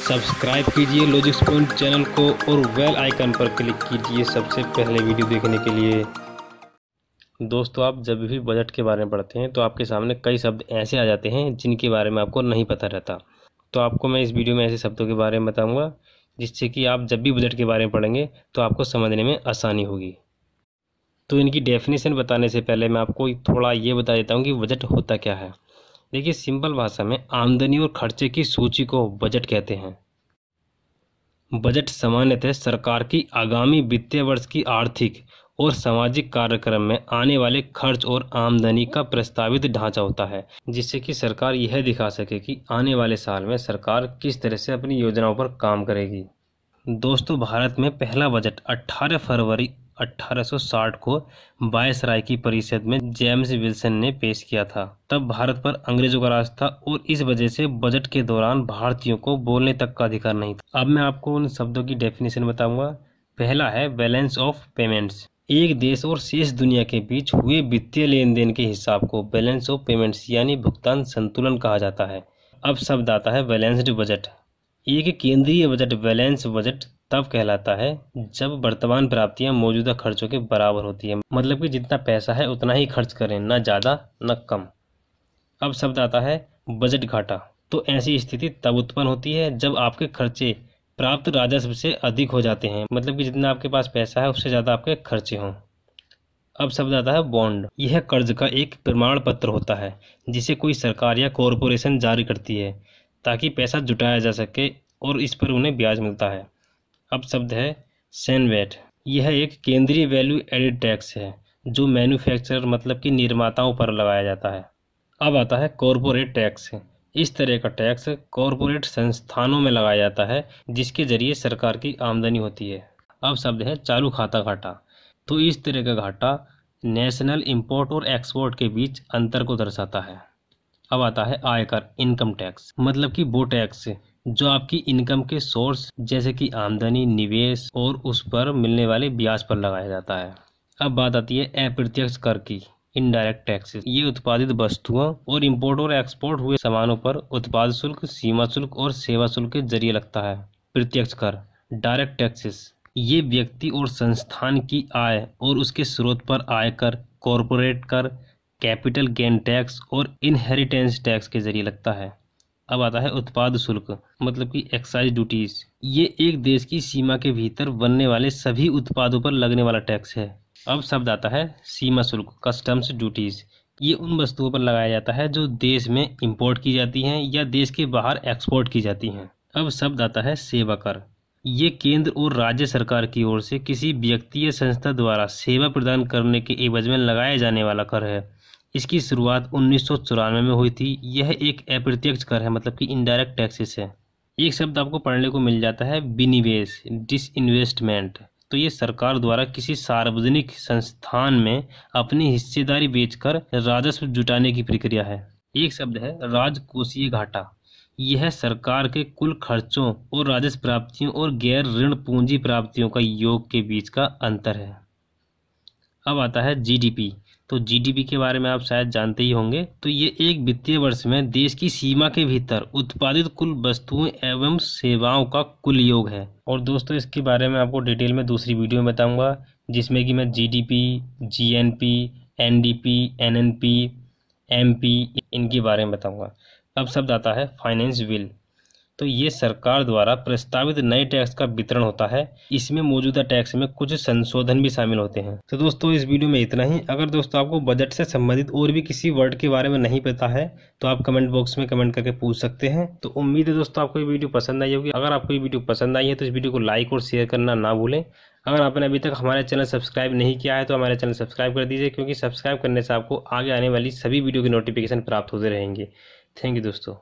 Subscribe कीजिए logics point channel को और बेल आइकन पर क्लिक कीजिए सबसे पहले वीडियो देखने के लिए। दोस्तों, आप जब भी बजट के बारे में पढ़ते हैं तो आपके सामने कई शब्द ऐसे आ जाते हैं जिनके बारे में आपको नहीं पता रहता। तो आपको मैं इस वीडियो में ऐसे शब्दों के बारे में बताऊंगा जिससे कि आप जब भी बजट के बारे में पढ़ेंगे तो आपको समझने में आसानी होगी। तो इनकी डेफिनेशन बताने से पहले मैं आपको थोड़ा ये बता देता हूँ कि बजट होता क्या है। देखिए, सिंपल भाषा में आमदनी और खर्चे की सूची को बजट कहते हैं। बजट सामान्यतः सरकार की आगामी वित्तीय वर्ष की आर्थिक और सामाजिक कार्यक्रम में आने वाले खर्च और आमदनी का प्रस्तावित ढांचा होता है, जिससे कि सरकार यह दिखा सके कि आने वाले साल में सरकार किस तरह से अपनी योजनाओं पर काम करेगी। दोस्तों, भारत में पहला बजट 18 फरवरी 1860 को वायसराय की परिषद में जेम्स विल्सन ने पेश किया था। तब भारत पर अंग्रेजों का राज था और इस वजह से बजट के दौरान भारतीयों को बोलने तक का अधिकार नहीं था। अब मैं आपको उन शब्दों की डेफिनेशन बताऊंगा। पहला है बैलेंस ऑफ पेमेंट्स। एक देश और शेष दुनिया के बीच हुए वित्तीय लेन देन के हिसाब को बैलेंस ऑफ पेमेंट्स यानी भुगतान संतुलन कहा जाता है। अब शब्द आता है बैलेंस्ड बजट। एक केंद्रीय बजट बैलेंस बजट तब कहलाता है जब वर्तमान प्राप्तियां मौजूदा खर्चों के बराबर होती है, मतलब कि जितना पैसा है उतना ही खर्च करें, ना ज़्यादा न कम। अब शब्द आता है बजट घाटा। तो ऐसी स्थिति तब उत्पन्न होती है जब आपके खर्चे प्राप्त राजस्व से अधिक हो जाते हैं, मतलब कि जितना आपके पास पैसा है उससे ज़्यादा आपके खर्चे हों। अब शब्द आता है बॉन्ड। यह कर्ज का एक प्रमाण पत्र होता है जिसे कोई सरकार या कॉरपोरेशन जारी करती है ताकि पैसा जुटाया जा सके और इस पर उन्हें ब्याज मिलता है। अब शब्द है सैनवेट। यह एक केंद्रीय वैल्यू एडिड टैक्स है जो मैन्युफैक्चरर मतलब कि निर्माताओं पर लगाया जाता है। अब आता है कॉरपोरेट टैक्स। इस तरह का टैक्स कॉरपोरेट संस्थानों में लगाया जाता है जिसके जरिए सरकार की आमदनी होती है। अब शब्द है चालू खाता घाटा। तो इस तरह का घाटा नेशनल इंपोर्ट और एक्सपोर्ट के बीच अंतर को दर्शाता है। अब आता है आयकर इनकम टैक्स, मतलब कि वो टैक्स जो आपकी इनकम के सोर्स जैसे कि आमदनी, निवेश और उस पर मिलने वाले ब्याज पर लगाया जाता है। अब बात आती है अप्रत्यक्ष कर की, इनडायरेक्ट टैक्सेस। ये उत्पादित वस्तुओं और इंपोर्ट और एक्सपोर्ट हुए सामानों पर उत्पाद शुल्क, सीमा शुल्क और सेवा शुल्क के जरिए लगता है। प्रत्यक्ष कर डायरेक्ट टैक्सेस, ये व्यक्ति और संस्थान की आय और उसके स्रोत पर आयकर, कॉरपोरेट कर, कैपिटल गेन टैक्स और इनहेरिटेंस टैक्स के जरिए लगता है। अब आता है उत्पाद शुल्क, मतलब कि एक्साइज ड्यूटीज। ये एक देश की सीमा के भीतर बनने वाले सभी उत्पादों पर लगने वाला टैक्स है। अब शब्द आता है सीमा शुल्क, कस्टम्स ड्यूटीज। ये उन वस्तुओं पर लगाया जाता है जो देश में इंपोर्ट की जाती हैं या देश के बाहर एक्सपोर्ट की जाती हैं। अब शब्द आता है सेवा कर। ये केंद्र और राज्य सरकार की ओर से किसी व्यक्ति या संस्था द्वारा सेवा प्रदान करने के एवज में लगाया जाने वाला कर है। इसकी शुरुआत 1994 में हुई थी। यह एक अप्रत्यक्ष कर है, मतलब कि इनडायरेक्ट टैक्सेस है। एक शब्द आपको पढ़ने को मिल जाता है विनिवेश, डिसइन्वेस्टमेंट। तो ये सरकार द्वारा किसी सार्वजनिक संस्थान में अपनी हिस्सेदारी बेचकर राजस्व जुटाने की प्रक्रिया है। एक शब्द है राजकोषीय घाटा। यह सरकार के कुल खर्चों और राजस्व प्राप्तियों और गैर ऋण पूंजी प्राप्तियों का योग के बीच का अंतर है। अब आता है जीडीपी। तो जीडीपी के बारे में आप शायद जानते ही होंगे। तो ये एक वित्तीय वर्ष में देश की सीमा के भीतर उत्पादित कुल वस्तुओं एवं सेवाओं का कुल योग है। और दोस्तों, इसके बारे में आपको डिटेल में दूसरी वीडियो में बताऊंगा जिसमें कि मैं GDP, GNP, NDP, NNP, MP इनके बारे में बताऊंगा। अब शब्द आता है फाइनेंस बिल। तो ये सरकार द्वारा प्रस्तावित नए टैक्स का वितरण होता है। इसमें मौजूदा टैक्स में कुछ संशोधन भी शामिल होते हैं। तो दोस्तों, इस वीडियो में इतना ही। अगर दोस्तों आपको बजट से संबंधित और भी किसी वर्ड के बारे में नहीं पता है तो आप कमेंट बॉक्स में कमेंट करके पूछ सकते हैं। तो उम्मीद है दोस्तों आपको ये वीडियो पसंद आई होगी। अगर आपको ये वीडियो पसंद आई है तो इस वीडियो को लाइक और शेयर करना ना भूलें। अगर आपने अभी तक हमारे चैनल सब्सक्राइब नहीं किया है तो हमारे चैनल सब्सक्राइब कर दीजिए, क्योंकि सब्सक्राइब करने से आपको आगे आने वाली सभी वीडियो की नोटिफिकेशन प्राप्त होते रहेंगे। थैंक यू दोस्तों।